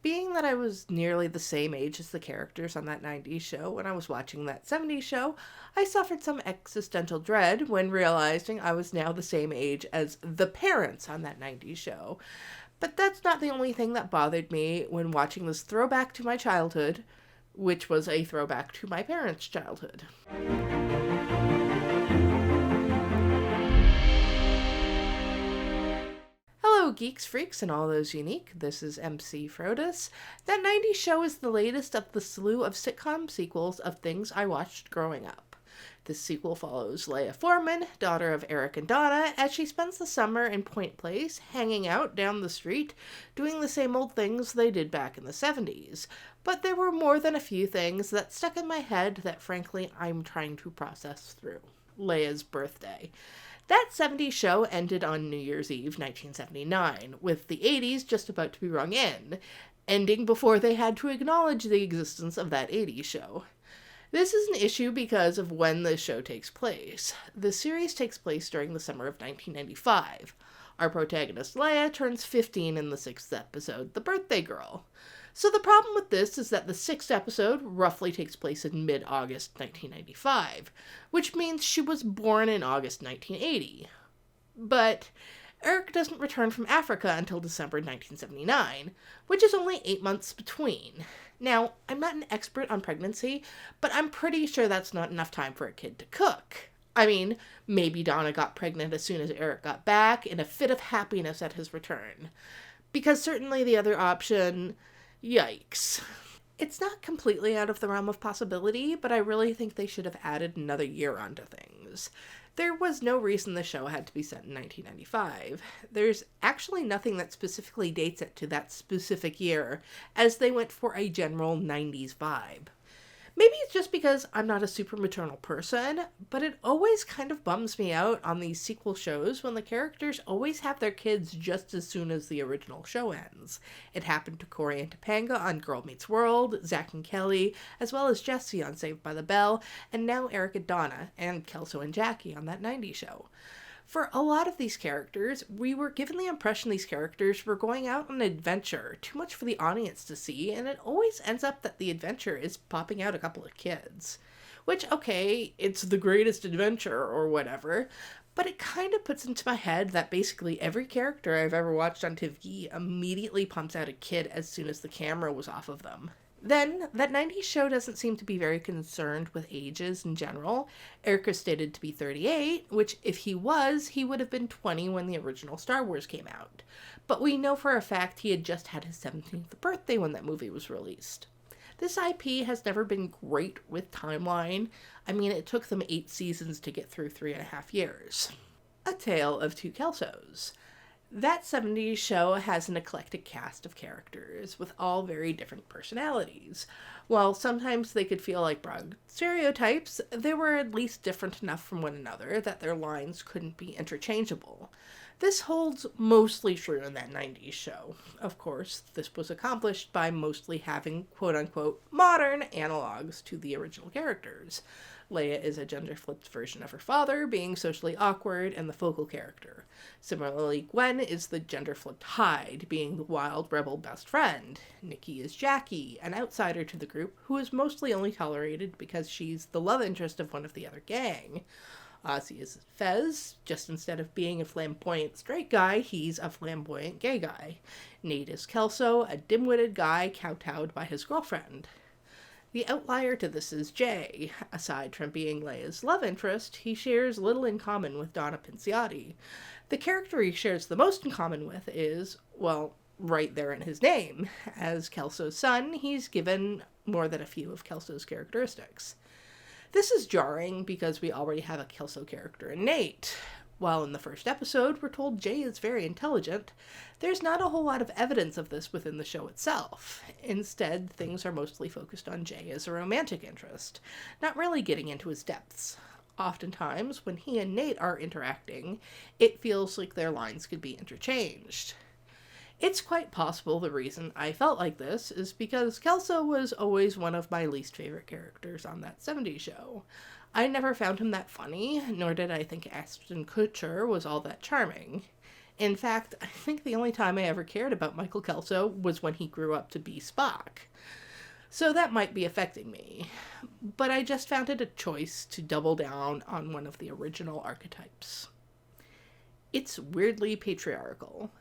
Being that I was nearly the same age as the characters on that 90s show when I was watching that 70s show, I suffered some existential dread when realizing I was now the same age as the parents on that 90s show. But that's not the only thing that bothered me when watching this throwback to my childhood, which was a throwback to my parents' childhood. Hello, geeks, freaks, and all those unique. This is Emcee Frodis. That 90s show is the latest of the slew of sitcom sequels of things I watched growing up. This sequel follows Leia Foreman, daughter of Eric and Donna, as she spends the summer in Point Place, hanging out down the street, doing the same old things they did back in the 70s. But there were more than a few things that stuck in my head that frankly I'm trying to process through. Leia's birthday. That 70s show ended on New Year's Eve 1979, with the 80s just about to be rung in, ending before they had to acknowledge the existence of that 80s show. This is an issue because of when the show takes place. The series takes place during the summer of 1995. Our protagonist Leia turns 15 in the 6th episode, The Birthday Girl. So the problem with this is that the 6th episode roughly takes place in mid-August 1995, which means she was born in August 1980. But Eric doesn't return from Africa until December 1979, which is only 8 months between. Now, I'm not an expert on pregnancy, but I'm pretty sure that's not enough time for a kid to cook. I mean, maybe Donna got pregnant as soon as Eric got back, in a fit of happiness at his return. Because certainly the other option, yikes. It's not completely out of the realm of possibility, but I really think they should have added another year onto things. There was no reason the show had to be set in 1995. There's actually nothing that specifically dates it to that specific year, as they went for a general 90s vibe. Maybe it's just because I'm not a super maternal person, but it always kind of bums me out on these sequel shows when the characters always have their kids just as soon as the original show ends. It happened to Corey and Topanga on Girl Meets World, Zach and Kelly, as well as Jesse on Saved by the Bell, and now Eric and Donna, and Kelso and Jackie on that 90s show. For a lot of these characters, we were given the impression these characters were going out on an adventure, too much for the audience to see, and it always ends up that the adventure is popping out a couple of kids. Which, okay, it's the greatest adventure or whatever, but it kind of puts into my head that basically every character I've ever watched on TV immediately pumps out a kid as soon as the camera was off of them. Then, that 90s show doesn't seem to be very concerned with ages in general. Eric is stated to be 38, which if he was, he would have been 20 when the original Star Wars came out. But we know for a fact he had just had his 17th birthday when that movie was released. This IP has never been great with timeline. I mean, it took them 8 seasons to get through 3.5 years. A Tale of Two Kelsos. That 70s show has an eclectic cast of characters with all very different personalities. While sometimes they could feel like broad stereotypes, they were at least different enough from one another that their lines couldn't be interchangeable. This holds mostly true in that 90s show. Of course, this was accomplished by mostly having quote-unquote modern analogs to the original characters. Leia is a gender-flipped version of her father, being socially awkward and the focal character. Similarly, Gwen is the gender-flipped Hyde, being the wild rebel best friend. Nikki is Jackie, an outsider to the group who is mostly only tolerated because she's the love interest of one of the other gang. Ozzy is Fez, just instead of being a flamboyant straight guy, he's a flamboyant gay guy. Nate is Kelso, a dim-witted guy kowtowed by his girlfriend. The outlier to this is Jay. Aside from being Leia's love interest, he shares little in common with Donna Pinciotti. The character he shares the most in common with is, well, right there in his name. As Kelso's son, he's given more than a few of Kelso's characteristics. This is jarring because we already have a Kelso character in Nate. While in the first episode we're told Jay is very intelligent, there's not a whole lot of evidence of this within the show itself. Instead, things are mostly focused on Jay as a romantic interest, not really getting into his depths. Oftentimes, when he and Nate are interacting, it feels like their lines could be interchanged. It's quite possible the reason I felt like this is because Kelso was always one of my least favorite characters on that 70s show. I never found him that funny, nor did I think Ashton Kutcher was all that charming. In fact, I think the only time I ever cared about Michael Kelso was when he grew up to be Spock. So that might be affecting me. But I just found it a choice to double down on one of the original archetypes. It's weirdly patriarchal.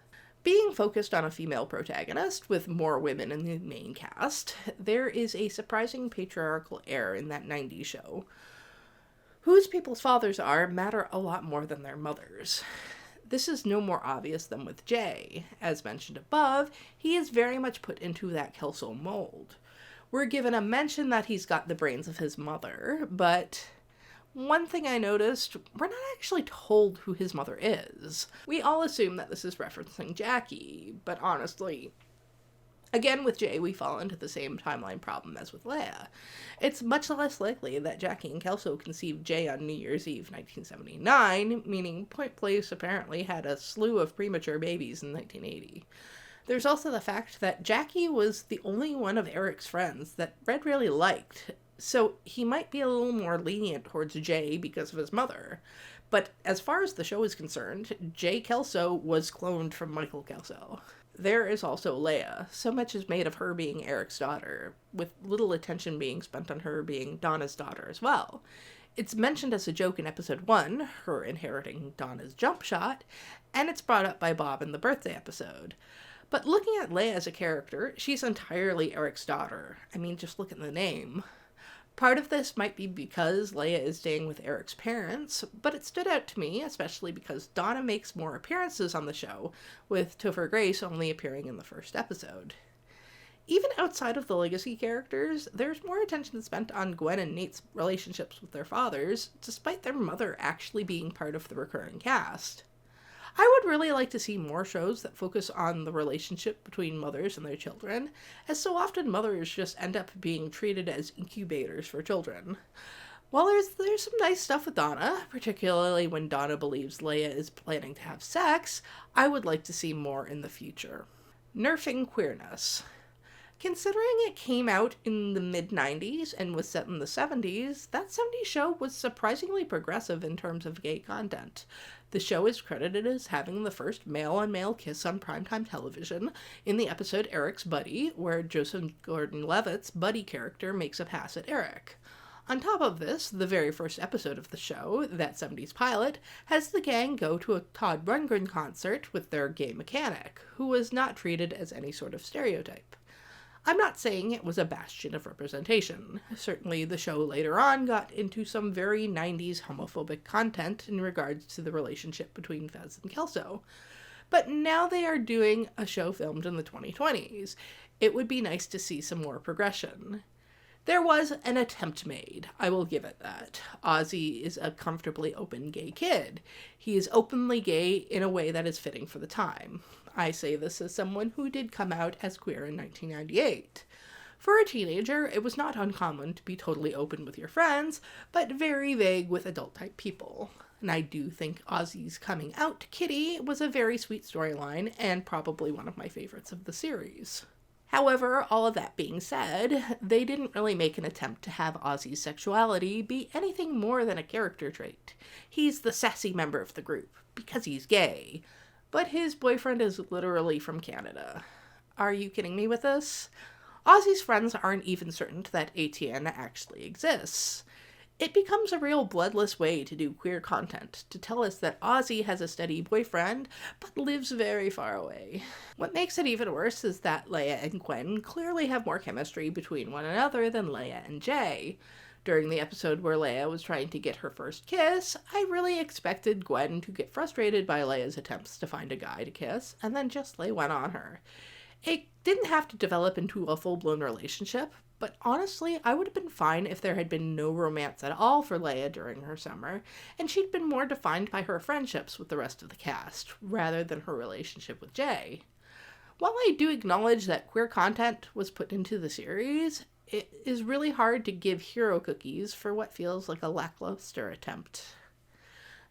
Being focused on a female protagonist with more women in the main cast, there is a surprising patriarchal air in that 90s show. Whose people's fathers are matter a lot more than their mothers. This is no more obvious than with Jay. As mentioned above, he is very much put into that Kelso mold. We're given a mention that he's got the brains of his mother, but one thing I noticed, we're not actually told who his mother is. We all assume that this is referencing Jackie, but honestly, again with Jay we fall into the same timeline problem as with Leia. It's much less likely that Jackie and Kelso conceived Jay on New Year's Eve 1979, meaning Point Place apparently had a slew of premature babies in 1980. There's also the fact that Jackie was the only one of Eric's friends that Red really liked, so he might be a little more lenient towards Jay because of his mother. But as far as the show is concerned, Jay Kelso was cloned from Michael Kelso. There is also Leia. So much is made of her being Eric's daughter, with little attention being spent on her being Donna's daughter as well. It's mentioned as a joke in episode 1, her inheriting Donna's jump shot, and it's brought up by Bob in the birthday episode. But looking at Leia as a character, she's entirely Eric's daughter. I mean, just look at the name. Part of this might be because Leia is staying with Eric's parents, but it stood out to me, especially because Donna makes more appearances on the show, with Topher Grace only appearing in the first episode. Even outside of the legacy characters, there's more attention spent on Gwen and Nate's relationships with their fathers, despite their mother actually being part of the recurring cast. I would really like to see more shows that focus on the relationship between mothers and their children, as so often mothers just end up being treated as incubators for children. While there's some nice stuff with Donna, particularly when Donna believes Leia is planning to have sex, I would like to see more in the future. Nerfing queerness. Considering it came out in the mid-90s and was set in the 70s, that 70s show was surprisingly progressive in terms of gay content. The show is credited as having the first male-on-male kiss on primetime television in the episode Eric's Buddy, where Joseph Gordon-Levitt's Buddy character makes a pass at Eric. On top of this, the very first episode of the show, that 70s pilot, has the gang go to a Todd Rundgren concert with their gay mechanic, who was not treated as any sort of stereotype. I'm not saying it was a bastion of representation. Certainly the show later on got into some very 90s homophobic content in regards to the relationship between Fez and Kelso. But now they are doing a show filmed in the 2020s. It would be nice to see some more progression. There was an attempt made, I will give it that. Ozzy is a comfortably open gay kid. He is openly gay in a way that is fitting for the time. I say this as someone who did come out as queer in 1998. For a teenager, it was not uncommon to be totally open with your friends, but very vague with adult-type people. And I do think Ozzy's coming out to Kitty was a very sweet storyline, and probably one of my favorites of the series. However, all of that being said, they didn't really make an attempt to have Ozzy's sexuality be anything more than a character trait. He's the sassy member of the group, because he's gay. But his boyfriend is literally from Canada. Are you kidding me with this? Ozzy's friends aren't even certain that Etienne actually exists. It becomes a real bloodless way to do queer content, to tell us that Ozzy has a steady boyfriend, but lives very far away. What makes it even worse is that Leia and Gwen clearly have more chemistry between one another than Leia and Jay. During the episode where Leia was trying to get her first kiss, I really expected Gwen to get frustrated by Leia's attempts to find a guy to kiss, and then just lay one on her. It didn't have to develop into a full-blown relationship, but honestly, I would have been fine if there had been no romance at all for Leia during her summer, and she'd been more defined by her friendships with the rest of the cast, rather than her relationship with Jay. While I do acknowledge that queer content was put into the series, it is really hard to give hero cookies for what feels like a lackluster attempt.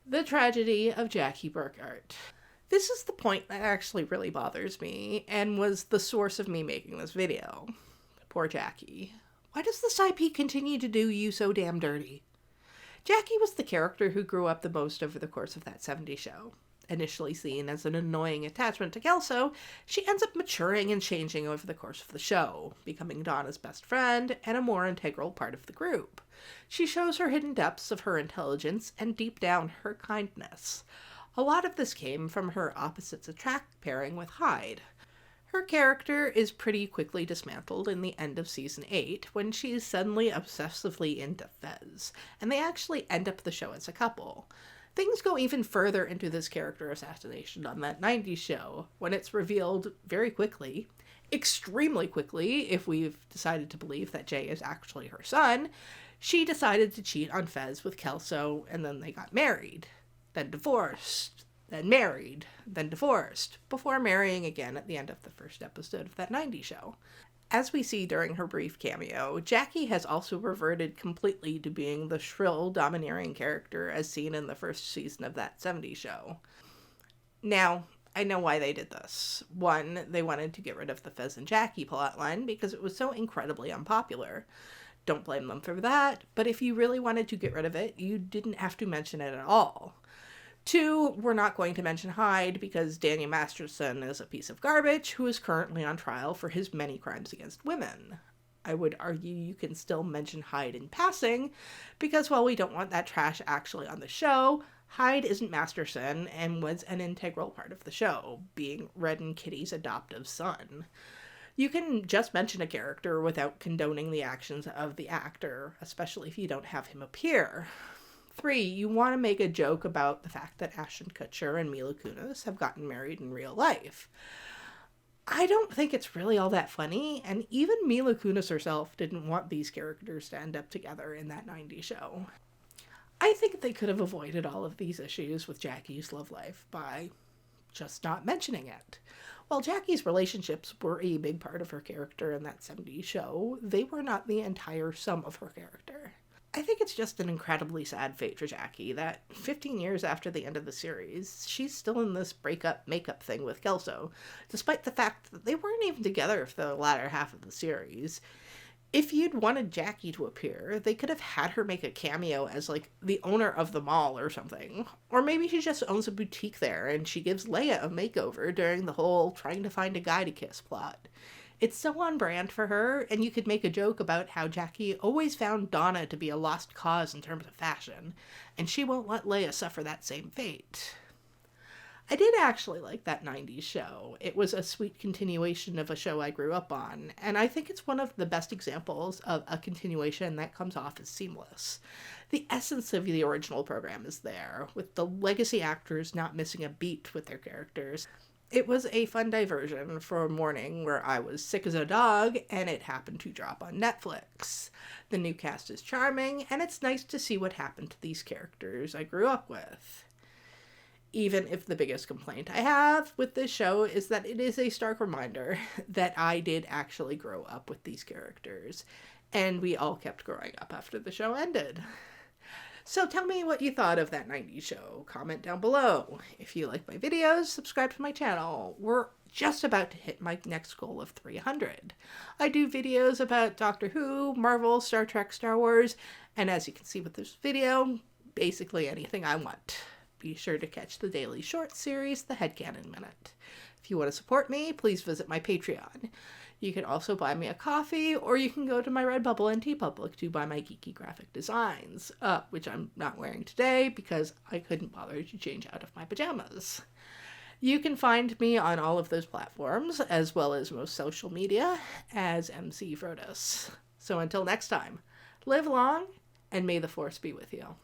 The tragedy of Jackie Burkhart. This is the point that actually really bothers me, and was the source of me making this video. Poor Jackie. Why does this IP continue to do you so damn dirty? Jackie was the character who grew up the most over the course of that 70s show. initially seen as an annoying attachment to Kelso, she ends up maturing and changing over the course of the show, becoming Donna's best friend and a more integral part of the group. She shows her hidden depths of her intelligence and deep down her kindness. A lot of this came from her opposites attract pairing with Hyde. Her character is pretty quickly dismantled in the end of season 8 when she's suddenly obsessively into Fez, and they actually end up the show as a couple. Things go even further into this character assassination on that 90s show when it's revealed very quickly, extremely quickly if we've decided to believe that Jay is actually her son. She decided to cheat on Fez with Kelso, and then they got married, then divorced, then married, then divorced, before marrying again at the end of the first episode of that 90s show. As we see during her brief cameo, Jackie has also reverted completely to being the shrill, domineering character as seen in the first season of that 70s show. Now, I know why they did this. One, they wanted to get rid of the Fez and Jackie plotline because it was so incredibly unpopular. Don't blame them for that, but if you really wanted to get rid of it, you didn't have to mention it at all. Two, we're not going to mention Hyde because Daniel Masterson is a piece of garbage who is currently on trial for his many crimes against women. I would argue you can still mention Hyde in passing because while we don't want that trash actually on the show, Hyde isn't Masterson and was an integral part of the show, being Red and Kitty's adoptive son. You can just mention a character without condoning the actions of the actor, especially if you don't have him appear. 3, you want to make a joke about the fact that Ashton Kutcher and Mila Kunis have gotten married in real life. I don't think it's really all that funny, and even Mila Kunis herself didn't want these characters to end up together in that 90s show. I think they could have avoided all of these issues with Jackie's love life by just not mentioning it. While Jackie's relationships were a big part of her character in that 70s show, they were not the entire sum of her character. I think it's just an incredibly sad fate for Jackie that 15 years after the end of the series, she's still in this breakup-makeup thing with Kelso, despite the fact that they weren't even together for the latter half of the series. If you'd wanted Jackie to appear, they could have had her make a cameo as, like, the owner of the mall or something. Or maybe she just owns a boutique there and she gives Leia a makeover during the whole trying to find a guy to kiss plot. It's so on brand for her, and you could make a joke about how Jackie always found Donna to be a lost cause in terms of fashion, and she won't let Leia suffer that same fate. I did actually like that 90s show. It was a sweet continuation of a show I grew up on, and I think it's one of the best examples of a continuation that comes off as seamless. The essence of the original program is there, with the legacy actors not missing a beat with their characters. It was a fun diversion for a morning where I was sick as a dog, and it happened to drop on Netflix. The new cast is charming, and it's nice to see what happened to these characters I grew up with. Even if the biggest complaint I have with this show is that it is a stark reminder that I did actually grow up with these characters, and we all kept growing up after the show ended. So tell me what you thought of that 90s show. Comment down below. If you like my videos, subscribe to my channel. We're just about to hit my next goal of 300. I do videos about Doctor Who, Marvel, Star Trek, Star Wars, and as you can see with this video, basically anything I want. Be sure to catch the daily short series, The Headcanon Minute. If you want to support me, please visit my Patreon. You can also buy me a coffee, or you can go to my Redbubble and TeePublic to buy my geeky graphic designs, which I'm not wearing today because I couldn't bother to change out of my pajamas. You can find me on all of those platforms, as well as most social media, as Emcee Frodis. So until next time, live long, and may the Force be with you.